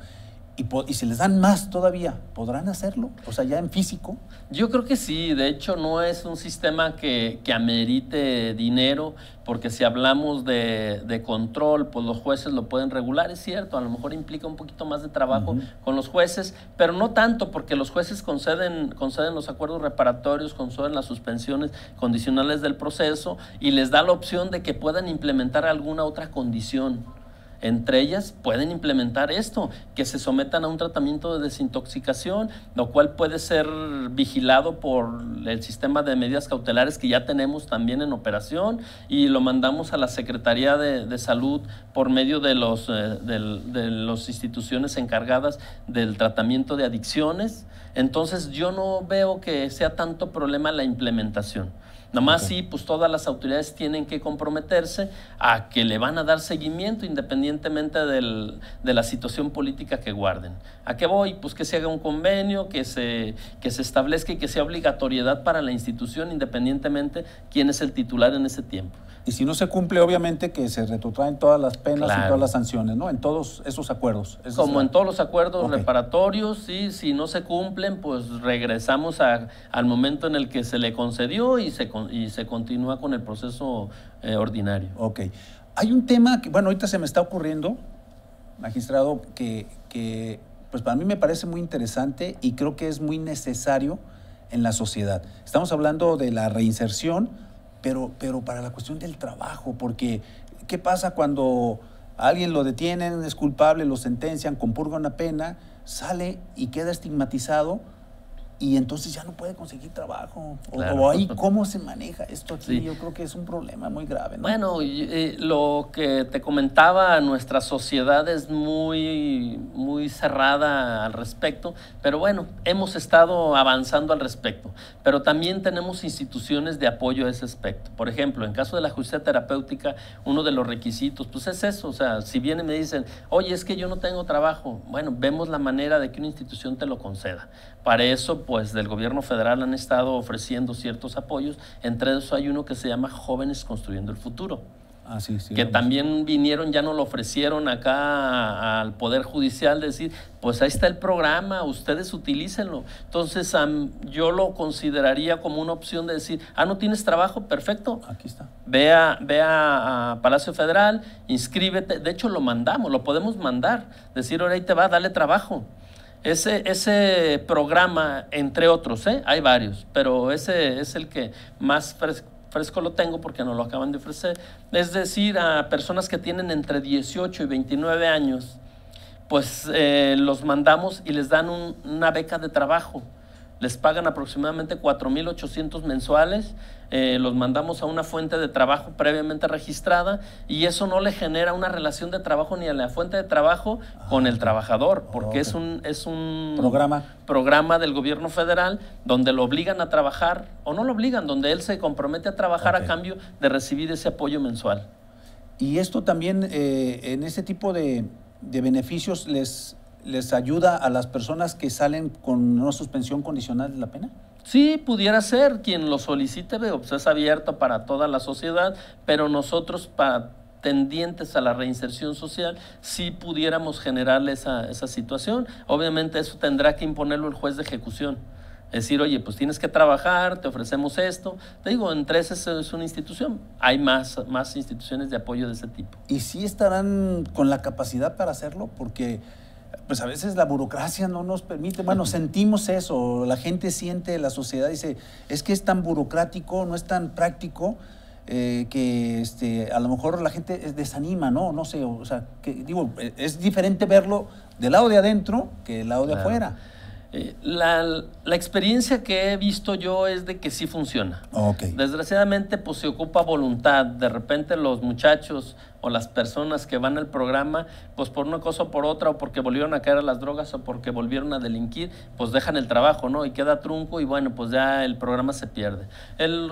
Y si les dan más todavía, ¿podrán hacerlo? O sea, ya en físico. Yo creo que sí, de hecho no es un sistema que amerite dinero, porque si hablamos de control, pues los jueces lo pueden regular, es cierto, a lo mejor implica un poquito más de trabajo con los jueces, pero no tanto, porque los jueces conceden los acuerdos reparatorios, conceden las suspensiones condicionales del proceso y les da la opción de que puedan implementar alguna otra condición. Entre ellas pueden implementar esto, que se sometan a un tratamiento de desintoxicación, lo cual puede ser vigilado por el sistema de medidas cautelares que ya tenemos también en operación, y lo mandamos a la Secretaría de Salud por medio de las instituciones encargadas del tratamiento de adicciones. Entonces yo no veo que sea tanto problema la implementación. Nada más sí, pues todas las autoridades tienen que comprometerse a que le van a dar seguimiento independientemente de la situación política que guarden. ¿A qué voy? Pues que se haga un convenio, que se establezca y que sea obligatoriedad para la institución independientemente quién es el titular en ese tiempo. Y si no se cumple, obviamente que se retrotraen todas las penas y todas las sanciones, ¿no? En todos esos acuerdos. Como en todos los acuerdos reparatorios, sí, si no se cumplen, pues regresamos al momento en el que se le concedió y se continúa con el proceso ordinario. Ok. Hay un tema que, bueno, ahorita se me está ocurriendo, magistrado, que pues para mí me parece muy interesante y creo que es muy necesario en la sociedad. Estamos hablando de la reinserción, pero para la cuestión del trabajo, porque ¿qué pasa cuando a alguien lo detienen, es culpable, lo sentencian, compurga una pena, sale y queda estigmatizado y entonces ya no puede conseguir trabajo. Claro. O ahí, ¿cómo se maneja esto aquí? Sí. Yo creo que es un problema muy grave, ¿no? Bueno, lo que te comentaba, nuestra sociedad es muy, muy cerrada al respecto, pero bueno, hemos estado avanzando al respecto. Pero también tenemos instituciones de apoyo a ese aspecto. Por ejemplo, en caso de la justicia terapéutica, uno de los requisitos, pues es eso. O sea, si vienen y me dicen, oye, es que yo no tengo trabajo, bueno, vemos la manera de que una institución te lo conceda. Para eso, pues, del gobierno federal han estado ofreciendo ciertos apoyos. Entre esos hay uno que se llama Jóvenes Construyendo el Futuro. Ah, sí, sí, Que vamos. también vinieron, ya nos lo ofrecieron acá al Poder Judicial, decir, pues ahí está el programa, ustedes utilícenlo. Entonces, yo lo consideraría como una opción de decir, no tienes trabajo, perfecto. Aquí está. Ve a Palacio Federal, inscríbete. De hecho, lo mandamos, lo podemos mandar. Decir, ahora ahí te va, dale trabajo. Ese programa, entre otros, hay varios, pero ese es el que más fresco lo tengo porque nos lo acaban de ofrecer. Es decir, a personas que tienen entre 18 y 29 años, pues los mandamos y les dan una beca de trabajo. Les pagan aproximadamente 4,800 mensuales, los mandamos a una fuente de trabajo previamente registrada y eso no le genera una relación de trabajo ni a la fuente de trabajo con el trabajador, porque es un programa del gobierno federal donde lo obligan a trabajar o no lo obligan, donde él se compromete a trabajar a cambio de recibir ese apoyo mensual. Y esto también, en ese tipo de beneficios, ¿les ayuda a las personas que salen con una suspensión condicional de la pena? Sí, pudiera ser. Quien lo solicite, pues es abierto para toda la sociedad, pero nosotros, tendientes a la reinserción social, sí pudiéramos generarle esa situación. Obviamente eso tendrá que imponerlo el juez de ejecución. Es decir, oye, pues tienes que trabajar, te ofrecemos esto. Te digo, entre esas es una institución. Hay más instituciones de apoyo de ese tipo. ¿Y sí estarán con la capacidad para hacerlo? Porque pues a veces la burocracia no nos permite, bueno, sentimos eso, la gente siente, la sociedad dice, es que es tan burocrático, no es tan práctico, que a lo mejor la gente desanima, ¿no? No sé, o sea, digo, es diferente verlo del lado de adentro que del lado de afuera. La experiencia que he visto yo es de que sí funciona. Desgraciadamente, pues se ocupa voluntad. De repente los muchachos o las personas que van al programa, pues por una cosa o por otra, o porque volvieron a caer a las drogas o porque volvieron a delinquir, pues dejan el trabajo, ¿no? Y queda trunco y bueno, pues ya el programa se pierde.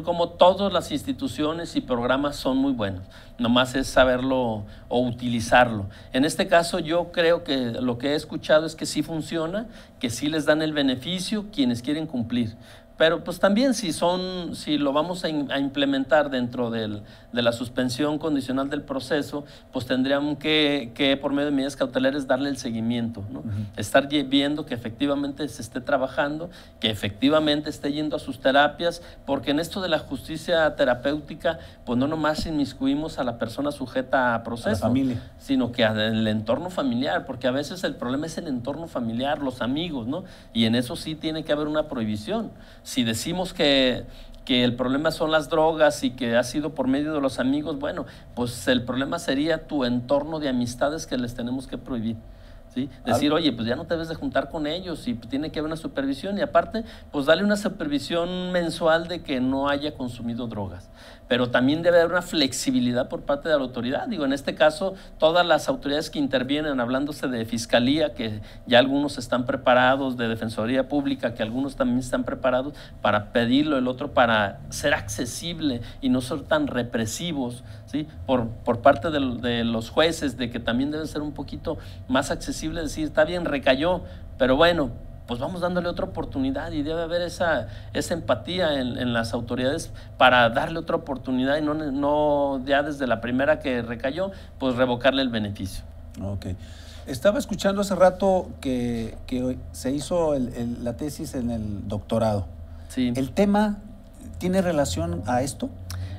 Como todas las instituciones y programas son muy buenos, nomás es saberlo o utilizarlo. En este caso yo creo que lo que he escuchado es que sí funciona, que sí les dan el beneficio quienes quieren cumplir. Pero pues también si lo vamos a implementar dentro de la suspensión condicional del proceso, pues tendríamos que por medio de medidas cautelares darle el seguimiento, ¿no? Estar viendo que efectivamente se esté trabajando, que efectivamente esté yendo a sus terapias, porque en esto de la justicia terapéutica, pues no nomás inmiscuimos a la persona sujeta a proceso, a la familia, sino que al entorno familiar, porque a veces el problema es el entorno familiar, los amigos, ¿no? Y en eso sí tiene que haber una prohibición. Si decimos que el problema son las drogas y que ha sido por medio de los amigos, bueno, pues el problema sería tu entorno de amistades que les tenemos que prohibir, ¿sí? Decir, oye, pues ya no te debes de juntar con ellos y tiene que haber una supervisión y aparte, pues darle una supervisión mensual de que no haya consumido drogas. Pero también debe haber una flexibilidad por parte de la autoridad. Digo, en este caso, todas las autoridades que intervienen, hablándose de Fiscalía, que ya algunos están preparados, de Defensoría Pública, que algunos también están preparados para pedirlo, el otro para ser accesible y no ser tan represivos, ¿sí? Por parte de los jueces, de que también deben ser un poquito más accesibles, decir, está bien, recayó, pero bueno, pues vamos dándole otra oportunidad y debe haber esa empatía en las autoridades para darle otra oportunidad y no ya desde la primera que recayó, pues revocarle el beneficio. Ok. Estaba escuchando hace rato que se hizo la tesis en el doctorado. Sí. ¿El tema tiene relación a esto?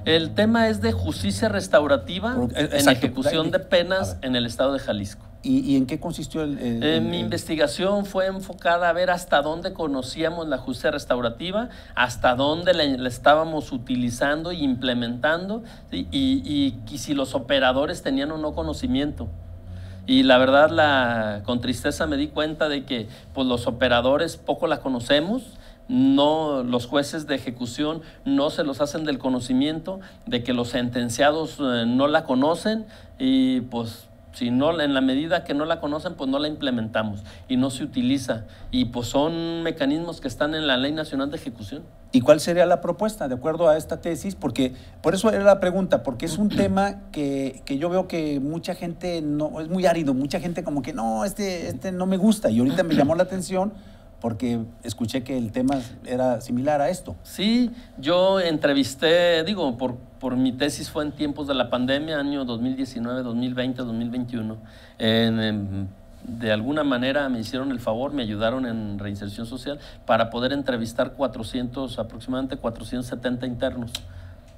El tema es de justicia restaurativa en ejecución de penas en el estado de Jalisco. ¿Y en qué consistió mi investigación fue enfocada a ver hasta dónde conocíamos la justicia restaurativa, hasta dónde la estábamos utilizando e implementando, ¿sí? y si los operadores tenían o no conocimiento. Y la verdad, con tristeza me di cuenta de que pues, los operadores poco la conocemos, no, los jueces de ejecución no se los hacen del conocimiento, de que los sentenciados no la conocen y pues si no, en la medida que no la conocen, pues no la implementamos y no se utiliza. Y pues son mecanismos que están en la Ley Nacional de Ejecución. ¿Y cuál sería la propuesta de acuerdo a esta tesis? Porque por eso era la pregunta, porque es un tema que yo veo que mucha gente no, es muy árido, mucha gente como que no, este no me gusta. Y ahorita me llamó la atención porque escuché que el tema era similar a esto. Sí, yo entrevisté, digo, por mi tesis fue en tiempos de la pandemia, año 2019, 2020, 2021. De alguna manera me hicieron el favor, me ayudaron en reinserción social para poder entrevistar aproximadamente 470 internos.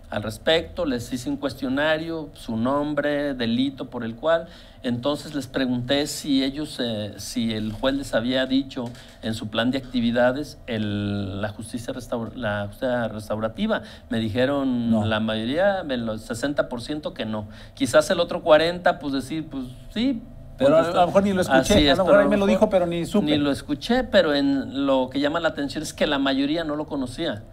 Al respecto, les hice un cuestionario, su nombre, delito por el cual, entonces les pregunté si ellos, si el juez les había dicho en su plan de actividades la justicia restaurativa. Me dijeron no. La mayoría, el 60% que no. Quizás el otro 40%, pues decir, pues sí. Pero a lo mejor ni lo escuché, a lo mejor ahí me lo dijo, pero ni supe. Ni lo escuché, pero lo que llama la atención es que la mayoría no lo conocía.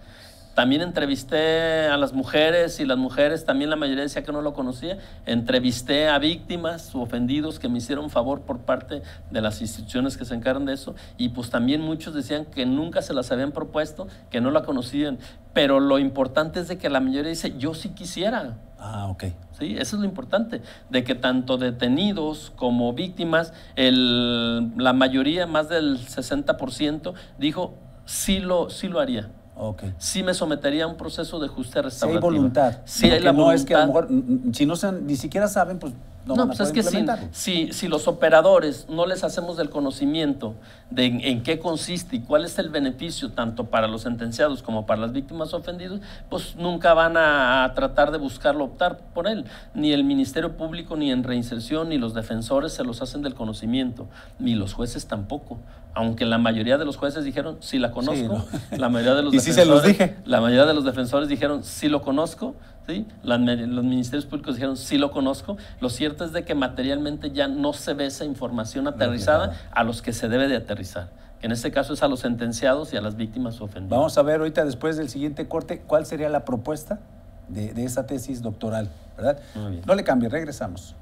También entrevisté a las mujeres y las mujeres también la mayoría decía que no lo conocía. Entrevisté a víctimas o ofendidos que me hicieron favor por parte de las instituciones que se encargan de eso y pues también muchos decían que nunca se las habían propuesto, que no la conocían. Pero lo importante es de que la mayoría dice, yo sí quisiera. Ah, ok. Sí, eso es lo importante, de que tanto detenidos como víctimas, la mayoría, más del 60%, dijo sí lo haría. Okay. Sí me sometería a un proceso de justicia restaurativa. Si hay voluntad. Sí hay la voluntad. No es que a lo mejor, si no ni siquiera saben, pues no van a pues poder es que si los operadores no les hacemos del conocimiento de en qué consiste y cuál es el beneficio tanto para los sentenciados como para las víctimas ofendidas, pues nunca van a tratar de buscarlo, optar por él. Ni el Ministerio Público, ni en reinserción, ni los defensores se los hacen del conocimiento, ni los jueces tampoco. Aunque la mayoría de los jueces dijeron, sí la conozco, sí, ¿no? La mayoría de los defensores, sí se los dije. La mayoría de los defensores dijeron, sí lo conozco, ¿sí? Los ministerios públicos dijeron, sí lo conozco. Lo cierto es de que materialmente ya no se ve esa información aterrizada a los que se debe de aterrizar. Que en este caso es a los sentenciados y a las víctimas ofendidas. Vamos a ver ahorita, después del siguiente corte, cuál sería la propuesta de esa tesis doctoral, ¿verdad? Muy bien. No le cambie, regresamos.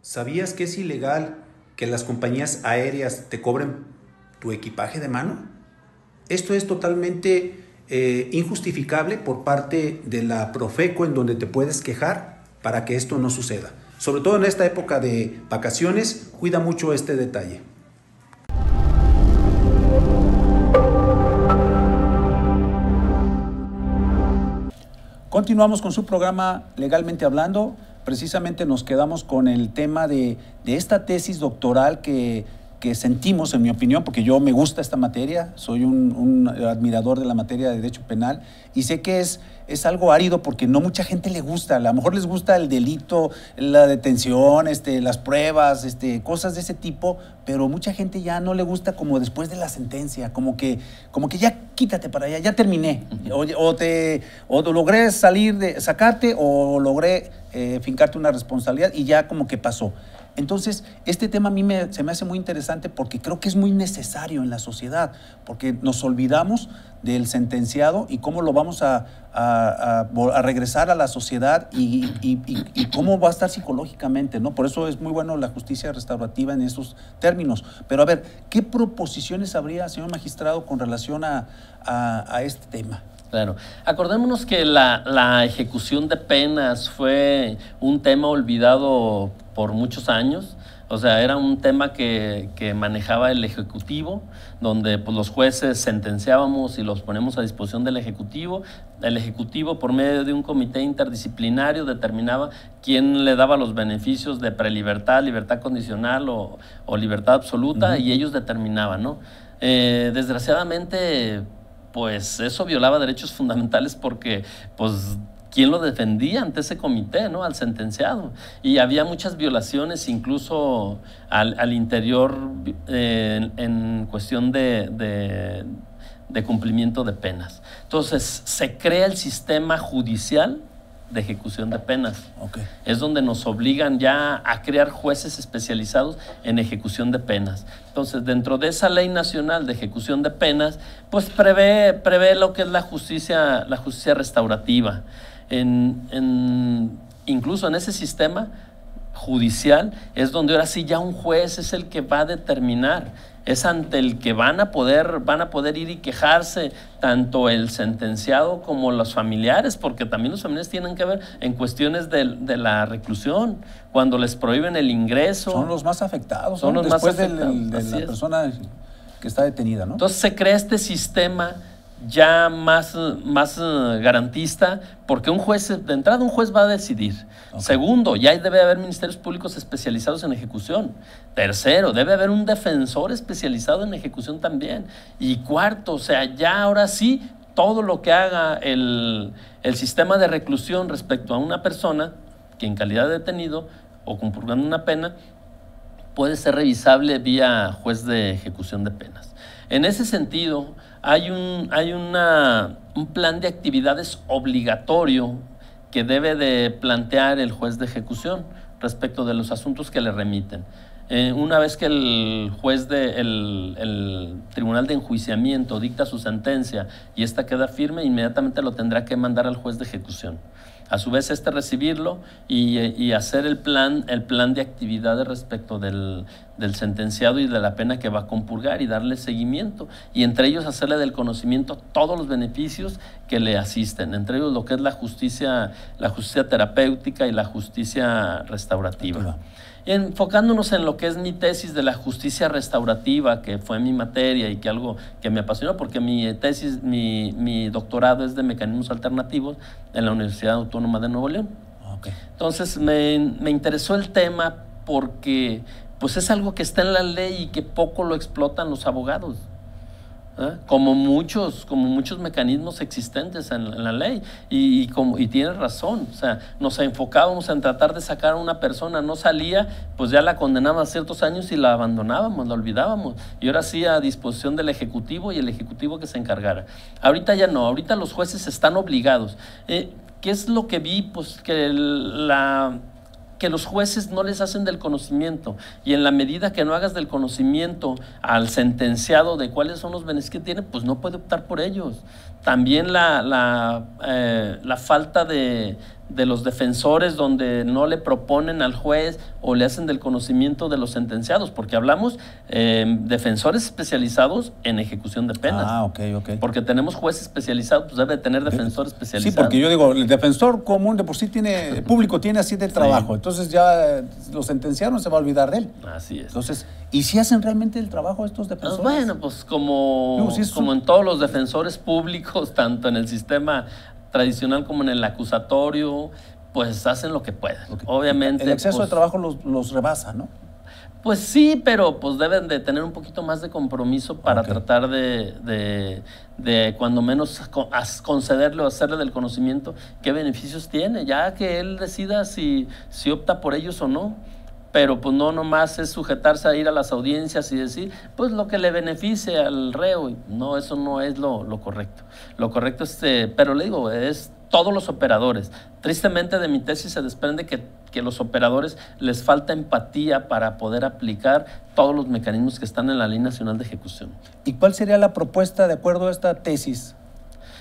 ¿Sabías que es ilegal que las compañías aéreas te cobren tu equipaje de mano? Esto es totalmente injustificable por parte de la Profeco, en donde te puedes quejar para que esto no suceda. Sobre todo en esta época de vacaciones, cuida mucho este detalle. Continuamos con su programa Legalmente Hablando. Precisamente nos quedamos con el tema de esta tesis doctoral que sentimos, en mi opinión, porque yo me gusta esta materia, soy un admirador de la materia de derecho penal y sé que es algo árido porque no mucha gente le gusta. A lo mejor les gusta el delito, la detención, las pruebas, cosas de ese tipo, pero mucha gente ya no le gusta como después de la sentencia, como que ya quítate para allá, ya terminé, o logré sacarte o logré fincarte una responsabilidad y ya como que pasó. Entonces, este tema a mí se me hace muy interesante porque creo que es muy necesario en la sociedad, porque nos olvidamos del sentenciado y cómo lo vamos a regresar a la sociedad y cómo va a estar psicológicamente, ¿no? Por eso es muy bueno la justicia restaurativa en esos términos. Pero a ver, ¿qué proposiciones habría, señor magistrado, con relación a este tema? Claro. Acordémonos que la ejecución de penas fue un tema olvidado por muchos años. O sea, era un tema que manejaba el Ejecutivo, donde pues, los jueces sentenciábamos y los ponemos a disposición del Ejecutivo. El Ejecutivo, por medio de un comité interdisciplinario, determinaba quién le daba los beneficios de prelibertad, libertad condicional o libertad absoluta, y ellos determinaban, ¿no? Desgraciadamente, pues eso violaba derechos fundamentales porque, pues, ¿quién lo defendía ante ese comité, ¿no? Al sentenciado. Y había muchas violaciones, incluso al interior, en cuestión de cumplimiento de penas. Entonces, se crea el sistema judicial de ejecución de penas. Okay. Es donde nos obligan ya a crear jueces especializados en ejecución de penas. Entonces, dentro de esa ley nacional de ejecución de penas, pues prevé lo que es la justicia restaurativa. Incluso en ese sistema judicial es donde ahora sí ya un juez es el que va a determinar, es ante el que van a poder ir y quejarse tanto el sentenciado como los familiares, porque también los familiares tienen que ver en cuestiones de la reclusión, cuando les prohíben el ingreso. Son los más afectados, son ¿no? los Después más afectados, de la persona que está detenida, ¿no? Entonces se crea este sistema ya más garantista, porque de entrada un juez va a decidir. Okay. Segundo, ya debe haber ministerios públicos especializados en ejecución. Tercero, debe haber un defensor especializado en ejecución también. Y cuarto, o sea, ya ahora sí, todo lo que haga el sistema de reclusión respecto a una persona que en calidad de detenido o compurgando una pena puede ser revisable vía juez de ejecución de penas. En ese sentido, hay un plan de actividades obligatorio que debe de plantear el juez de ejecución respecto de los asuntos que le remiten. Una vez que el juez el Tribunal de Enjuiciamiento dicta su sentencia y esta queda firme, inmediatamente lo tendrá que mandar al juez de ejecución. A su vez, recibirlo y hacer el plan de actividades respecto del sentenciado y de la pena que va a compurgar y darle seguimiento. Y entre ellos hacerle del conocimiento todos los beneficios que le asisten, entre ellos lo que es la justicia terapéutica y la justicia restaurativa. Enfocándonos en lo que es mi tesis de la justicia restaurativa, que fue mi materia y que algo que me apasionó, porque mi tesis, mi doctorado es de mecanismos alternativos en la Universidad Autónoma de Nuevo León. Okay. Entonces me interesó el tema porque pues es algo que está en la ley y que poco lo explotan los abogados. Como muchos mecanismos existentes en la ley y tienes razón, o sea, nos enfocábamos en tratar de sacar a una persona, no salía, pues ya la condenaban a ciertos años y la abandonábamos, la olvidábamos, y ahora sí a disposición del Ejecutivo y el Ejecutivo que se encargara. Ahorita ya no, ahorita los jueces están obligados. ¿Qué es lo que vi? Pues que los jueces no les hacen del conocimiento, y en la medida que no hagas del conocimiento al sentenciado de cuáles son los beneficios que tiene, pues no puede optar por ellos. También la falta de los defensores, donde no le proponen al juez o le hacen del conocimiento de los sentenciados, porque hablamos defensores especializados en ejecución de penas. Ok. Porque tenemos jueces especializados, pues debe tener defensor especializado. Sí, porque yo digo, el defensor común de por sí tiene, el público tiene así de trabajo, sí. Entonces ya lo sentenciaron, se va a olvidar de él. Así es. Entonces, ¿y si hacen realmente el trabajo estos defensores? Bueno, pues como en todos los defensores públicos, tanto en el sistema tradicional como en el acusatorio, pues hacen lo que pueden. Okay. Obviamente. El exceso de trabajo los rebasa, ¿no? Pues sí, pero pues deben de tener un poquito más de compromiso para tratar de cuando menos concederle o hacerle del conocimiento qué beneficios tiene, ya que él decida si opta por ellos o no. Pero pues no nomás es sujetarse a ir a las audiencias y decir, pues lo que le beneficie al reo. No, eso no es lo correcto. Lo correcto es, pero le digo, es todos los operadores. Tristemente de mi tesis se desprende que los operadores les falta empatía para poder aplicar todos los mecanismos que están en la Ley Nacional de Ejecución. ¿Y cuál sería la propuesta de acuerdo a esta tesis?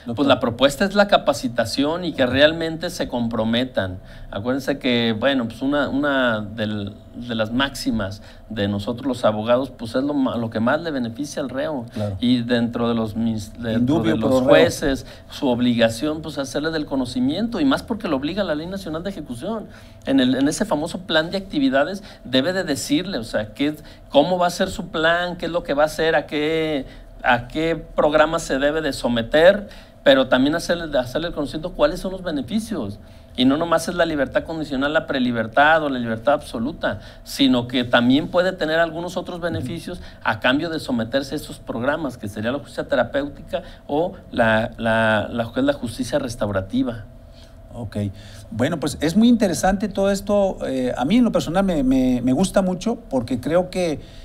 Doctor. Pues la propuesta es la capacitación y que realmente se comprometan. Acuérdense que, bueno, pues una de las máximas de nosotros los abogados, pues es lo que más le beneficia al reo. Claro. Y dentro de los jueces, su obligación, pues hacerle del conocimiento, y más porque lo obliga la Ley Nacional de Ejecución. En ese famoso plan de actividades debe de decirle, o sea, cómo va a ser su plan, qué es lo que va a hacer, a qué programa se debe de someter, pero también hacerle el conocimiento cuáles son los beneficios. Y no nomás es la libertad condicional, la prelibertad o la libertad absoluta, sino que también puede tener algunos otros beneficios a cambio de someterse a estos programas, que sería la justicia terapéutica o la justicia restaurativa. Ok. Bueno, pues es muy interesante todo esto. A mí en lo personal me gusta mucho, porque creo que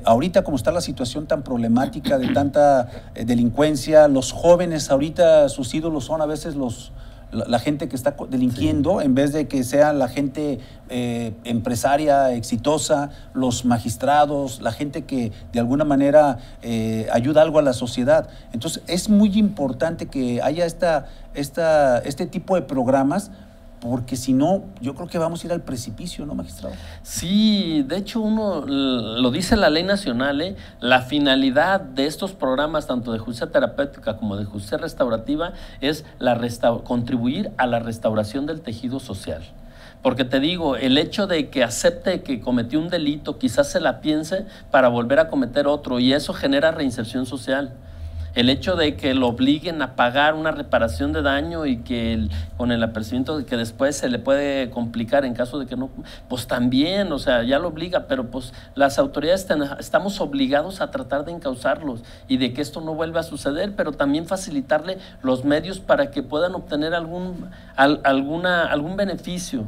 ahorita como está la situación tan problemática de tanta delincuencia, los jóvenes ahorita sus ídolos son a veces la gente que está delinquiendo, en vez de que sea la gente empresaria exitosa, los magistrados, la gente que de alguna manera ayuda algo a la sociedad. Entonces es muy importante que haya este tipo de programas, porque si no, yo creo que vamos a ir al precipicio, ¿no, magistrado? Sí, de hecho uno lo dice la ley nacional, la finalidad de estos programas, tanto de justicia terapéutica como de justicia restaurativa, es contribuir a la restauración del tejido social. Porque te digo, el hecho de que acepte que cometió un delito, quizás se la piense para volver a cometer otro, y eso genera reinserción social. El hecho de que lo obliguen a pagar una reparación de daño y que con el apercibimiento de que después se le puede complicar en caso de que no, pues también, o sea, ya lo obliga, pero pues las autoridades estamos obligados a tratar de encauzarlos y de que esto no vuelva a suceder, pero también facilitarle los medios para que puedan obtener algún beneficio.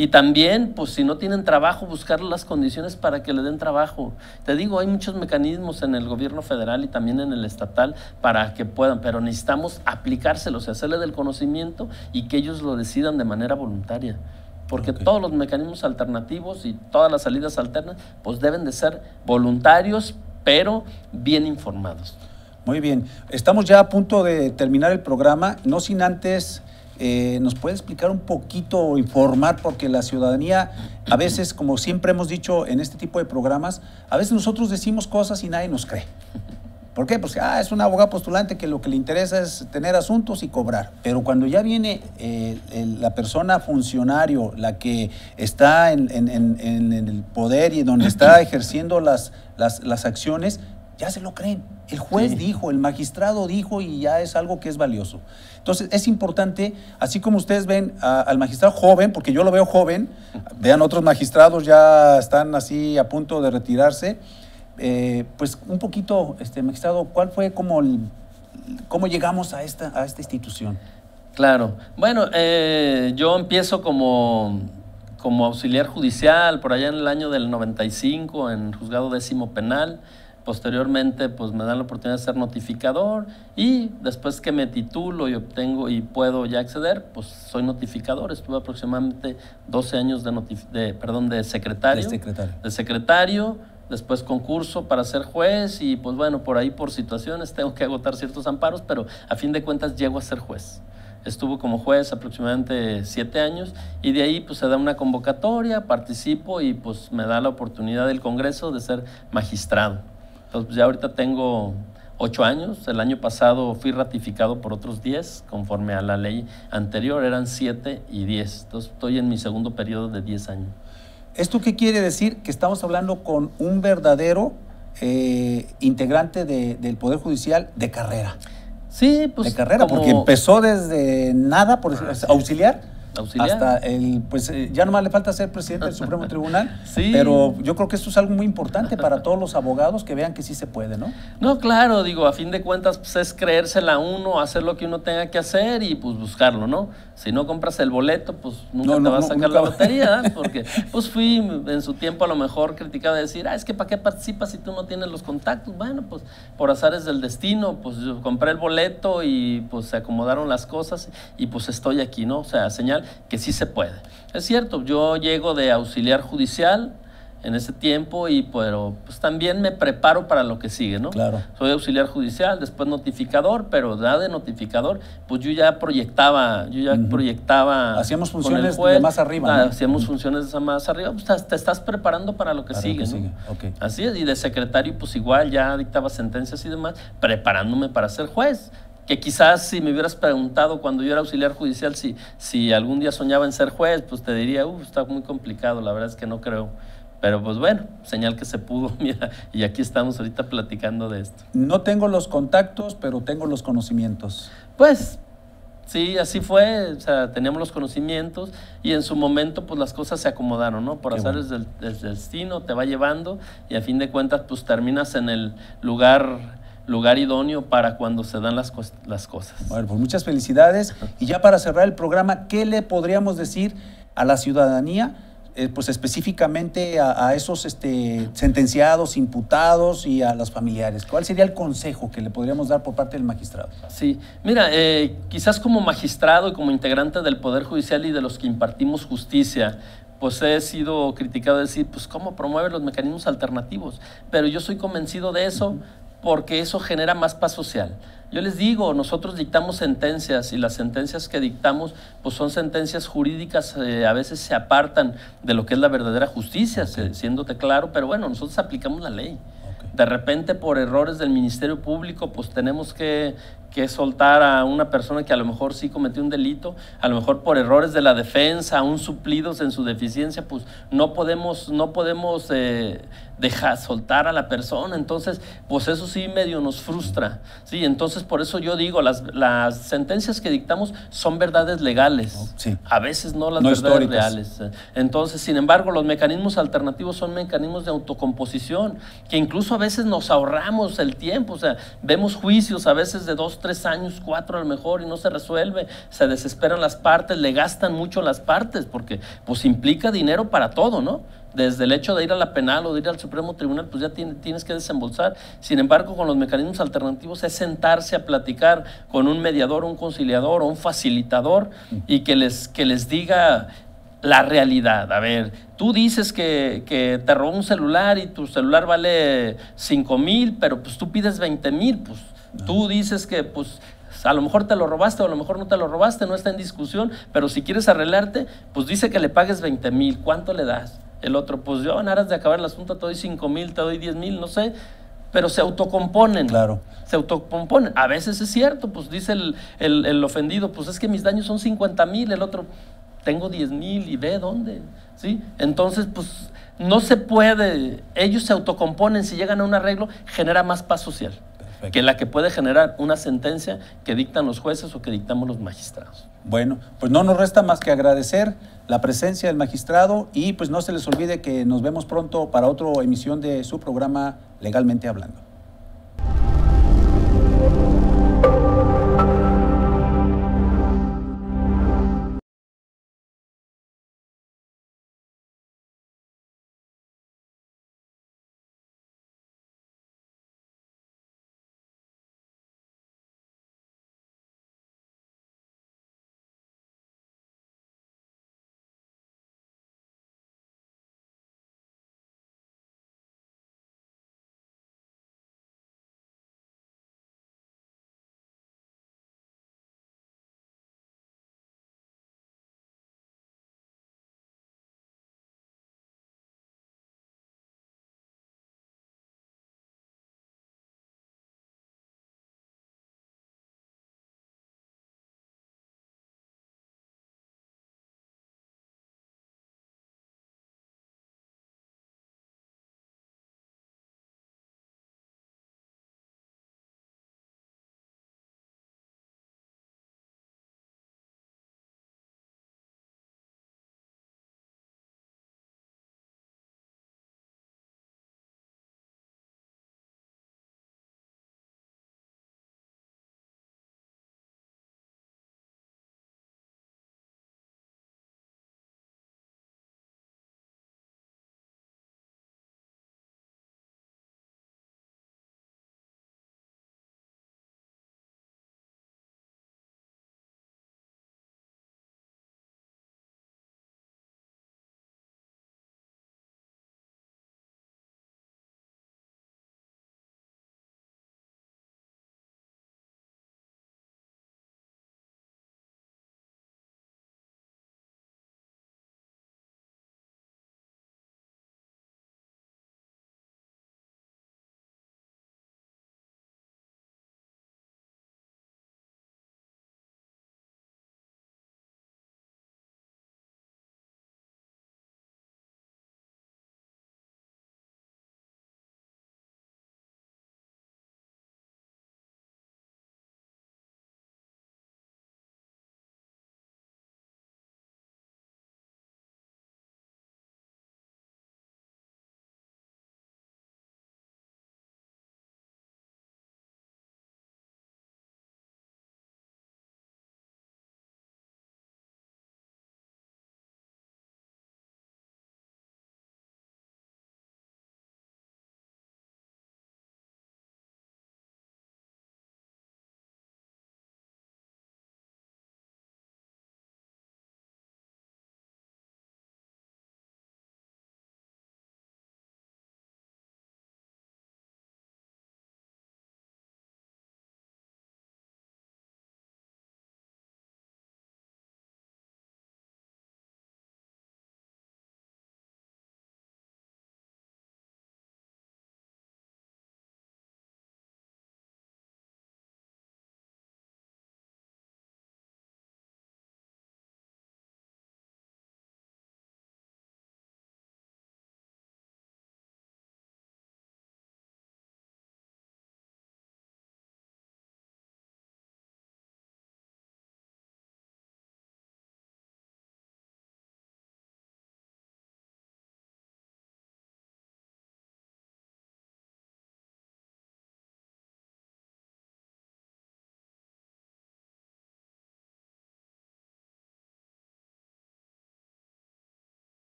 Y también, pues si no tienen trabajo, buscar las condiciones para que le den trabajo. Te digo, hay muchos mecanismos en el gobierno federal y también en el estatal para que puedan, pero necesitamos aplicárselos y hacerle del conocimiento y que ellos lo decidan de manera voluntaria. Porque todos los mecanismos alternativos y todas las salidas alternas, pues deben de ser voluntarios, pero bien informados. Muy bien. Estamos ya a punto de terminar el programa, no sin antes... ¿nos puede explicar un poquito o informar? Porque la ciudadanía, a veces, como siempre hemos dicho en este tipo de programas, a veces nosotros decimos cosas y nadie nos cree. ¿Por qué? Pues es un abogado postulante que lo que le interesa es tener asuntos y cobrar. Pero cuando ya viene la persona funcionario, la que está en el poder y donde está ejerciendo las acciones, ya se lo creen. El juez dijo, el magistrado dijo, y ya es algo que es valioso. Entonces es importante, así como ustedes ven al magistrado joven, porque yo lo veo joven, vean otros magistrados ya están así a punto de retirarse, pues un poquito, magistrado, ¿cuál fue cómo llegamos a esta institución? Claro, bueno, yo empiezo como auxiliar judicial por allá en el año del 95 en Juzgado 10º Penal. Posteriormente, pues me dan la oportunidad de ser notificador y después que me titulo y obtengo y puedo ya acceder, pues soy notificador. Estuve aproximadamente 12 años de secretario. De secretario, después concurso para ser juez y pues bueno, por ahí por situaciones tengo que agotar ciertos amparos, pero a fin de cuentas llego a ser juez. Estuve como juez aproximadamente 7 años y de ahí pues se da una convocatoria, participo y pues me da la oportunidad del Congreso de ser magistrado. Entonces ya ahorita tengo 8 años, el año pasado fui ratificado por otros 10, conforme a la ley anterior eran 7 y 10, entonces estoy en mi segundo periodo de 10 años. ¿Esto qué quiere decir? Que estamos hablando con un verdadero integrante del Poder Judicial de carrera. Sí, pues... De carrera, porque empezó desde nada, por auxiliar. Hasta ya nomás le falta ser presidente del Supremo Tribunal, pero yo creo que esto es algo muy importante para todos los abogados que vean que sí se puede, ¿no? No, claro, digo, a fin de cuentas pues, es creérsela uno, hacer lo que uno tenga que hacer y pues buscarlo, ¿no? Si no compras el boleto, pues nunca te vas a sacar la lotería, ¿eh? Porque pues fui en su tiempo a lo mejor criticado de decir, es que ¿para qué participas si tú no tienes los contactos? Bueno, pues por azares del destino, pues yo compré el boleto y pues se acomodaron las cosas y pues estoy aquí, ¿no? O sea, señal que sí se puede. Es cierto, yo llego de auxiliar judicial en ese tiempo, pero pues también me preparo para lo que sigue, ¿no? Claro. Soy auxiliar judicial, después notificador, pero ya de notificador, pues yo ya proyectaba. Hacíamos funciones de más arriba, ¿no? Hacíamos funciones de más arriba, pues te estás preparando para lo que sigue, ¿no? Okay. Así es, y de secretario, pues igual ya dictaba sentencias y demás, preparándome para ser juez. Que quizás si me hubieras preguntado cuando yo era auxiliar judicial si algún día soñaba en ser juez, pues te diría, está muy complicado, la verdad es que no creo. Pero pues bueno, señal que se pudo, mira, y aquí estamos ahorita platicando de esto. No tengo los contactos, pero tengo los conocimientos. Pues sí, así fue, o sea, teníamos los conocimientos y en su momento pues las cosas se acomodaron, ¿no? Por azares del destino te va llevando y a fin de cuentas pues terminas en el lugar idóneo para cuando se dan las cosas. Bueno, pues muchas felicidades. Y ya para cerrar el programa, ¿qué le podríamos decir a la ciudadanía pues específicamente a esos sentenciados, imputados y a los familiares? ¿Cuál sería el consejo que le podríamos dar por parte del magistrado? Sí, mira, quizás como magistrado y como integrante del Poder Judicial y de los que impartimos justicia, pues he sido criticado de decir, pues cómo promueve los mecanismos alternativos, pero yo soy convencido de eso porque eso genera más paz social. Yo les digo, nosotros dictamos sentencias y las sentencias que dictamos pues son sentencias jurídicas, a veces se apartan de lo que es la verdadera justicia, siéndote claro, pero bueno, nosotros aplicamos la ley. De repente por errores del Ministerio Público pues tenemos que soltar a una persona que a lo mejor sí cometió un delito, a lo mejor por errores de la defensa, aún suplidos en su deficiencia, pues no podemos dejar soltar a la persona. Entonces pues eso sí medio nos frustra, ¿sí? Entonces por eso yo digo, las sentencias que dictamos son verdades legales, a veces no las verdades reales. Entonces, sin embargo, los mecanismos alternativos son mecanismos de autocomposición, que incluso a veces nos ahorramos el tiempo. O sea, vemos juicios a veces de 2, 3 años, 4 a lo mejor, y no se resuelve, se desesperan las partes, le gastan mucho las partes, porque pues implica dinero para todo, ¿no? Desde el hecho de ir a la penal o de ir al Supremo Tribunal, pues ya tienes que desembolsar. Sin embargo, con los mecanismos alternativos es sentarse a platicar con un mediador, un conciliador o un facilitador y que les diga la realidad. A ver, tú dices que te robó un celular y tu celular vale 5,000, pero pues tú pides 20,000, pues tú dices que pues a lo mejor te lo robaste o a lo mejor no te lo robaste, no está en discusión, pero si quieres arreglarte, pues dice que le pagues 20,000, ¿cuánto le das? El otro, pues yo en aras de acabar el asunto te doy 5,000, te doy 10,000, no sé, pero se autocomponen. Claro. Se autocomponen. A veces es cierto, pues dice el ofendido, pues es que mis daños son 50,000, el otro, tengo 10,000 y ve dónde, ¿sí? Entonces, pues no se puede, ellos se autocomponen, si llegan a un arreglo, genera más paz social. Perfecto. Que la que puede generar una sentencia que dictan los jueces o que dictamos los magistrados. Bueno, pues no nos resta más que agradecer la presencia del magistrado y pues no se les olvide que nos vemos pronto para otra emisión de su programa Legalmente Hablando.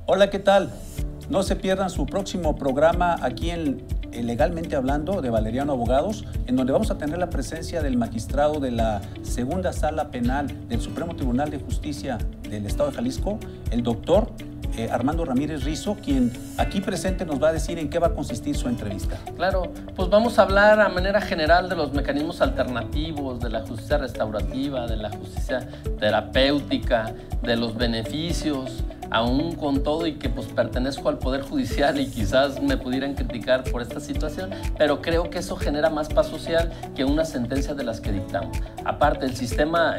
Hola, ¿qué tal? No se pierdan su próximo programa aquí en Legalmente Hablando de Valeriano Abogados, en donde vamos a tener la presencia del magistrado de la Segunda Sala Penal del Supremo Tribunal de Justicia del Estado de Jalisco, el doctor Armando Ramírez Rizo, quien aquí presente nos va a decir en qué va a consistir su entrevista. Claro, pues vamos a hablar a manera general de los mecanismos alternativos, de la justicia restaurativa, de la justicia terapéutica, de los beneficios, aún con todo y que pues pertenezco al Poder Judicial y quizás me pudieran criticar por esta situación, pero creo que eso genera más paz social que una sentencia de las que dictamos. Aparte, el sistema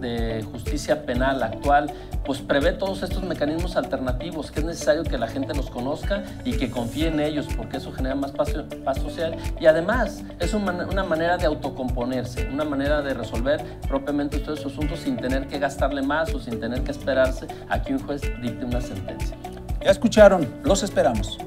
de justicia penal actual pues prevé todos estos mecanismos alternativos que es necesario que la gente los conozca y que confíe en ellos, porque eso genera más paz social y además es una manera de autocomponerse, una manera de resolver propiamente todos esos asuntos sin tener que gastarle más o sin tener que esperarse a que un juez dicte una sentencia. Ya escucharon, los esperamos.